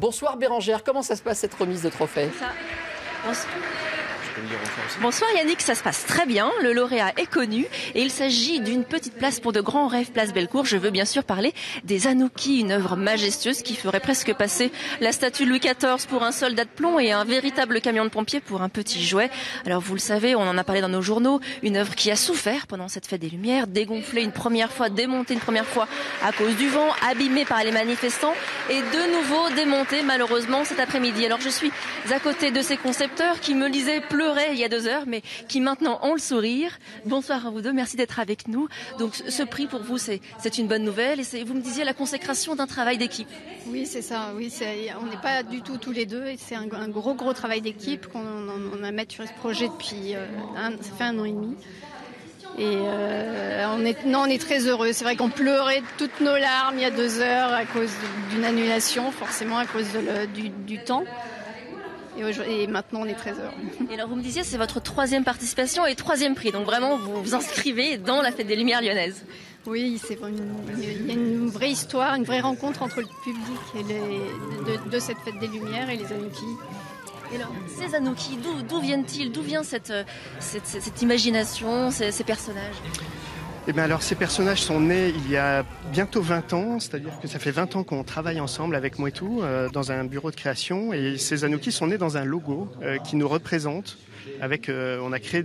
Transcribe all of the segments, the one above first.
Bonsoir Bérangère, comment ça se passe cette remise de trophée? Bonsoir Yannick, ça se passe très bien, le lauréat est connu et il s'agit d'une petite place pour de grands rêves, place Bellecour. Je veux bien sûr parler des Anouki, une œuvre majestueuse qui ferait presque passer la statue de Louis XIV pour un soldat de plomb et un véritable camion de pompiers pour un petit jouet. Alors vous le savez, on en a parlé dans nos journaux, une œuvre qui a souffert pendant cette fête des Lumières, dégonflée une première fois, démontée une première fois à cause du vent, abîmée par les manifestants et de nouveau démontée malheureusement cet après-midi. Alors je suis à côté de ces concepteurs qui me lisaient pleurer il y a 2 heures, mais qui maintenant ont le sourire. Bonsoir à vous deux, merci d'être avec nous. Donc ce prix pour vous, c'est une bonne nouvelle et vous me disiez la consécration d'un travail d'équipe. Oui, c'est ça. Oui, on n'est pas du tout tous les deux et c'est un gros travail d'équipe qu'on a maturé ce projet depuis ça fait 1 an et demi. Et on est très heureux. C'est vrai qu'on pleurait toutes nos larmes il y a 2 heures à cause d'une annulation, forcément à cause du temps. Et maintenant, on est très heureux. Et alors, vous me disiez, c'est votre 3e participation et 3e prix. Donc vraiment, vous vous inscrivez dans la Fête des Lumières lyonnaise. Oui, il y a une vraie histoire, une vraie rencontre entre le public et de cette Fête des Lumières et les Anouki. Et alors, ces Anouki, d'où viennent-ils? D'où vient cette imagination, ces personnages? Eh bien alors, ces personnages sont nés il y a bientôt 20 ans, c'est-à-dire que ça fait 20 ans qu'on travaille ensemble avec Mouetou dans un bureau de création, et ces Anouki sont nés dans un logo qui nous représente. On a créé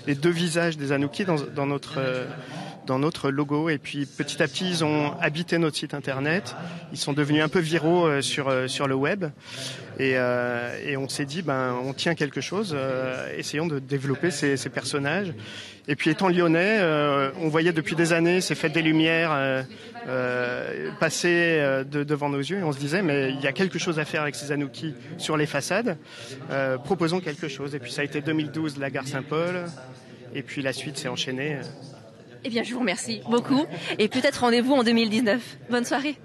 les 2 visages des Anouki dans notre logo, et puis petit à petit ils ont habité notre site internet, ils sont devenus un peu viraux sur le web, et on s'est dit on tient quelque chose, essayons de développer ces personnages. Et puis étant lyonnais, on voyait depuis des années ces fêtes des Lumières passer devant nos yeux, et on se disait mais il y a quelque chose à faire avec ces Anouki sur les façades, proposons quelque chose. Et puis ça a été 2012 la gare Saint-Paul, et puis la suite s'est enchaînée. Eh bien, je vous remercie beaucoup et peut-être rendez-vous en 2019. Bonne soirée.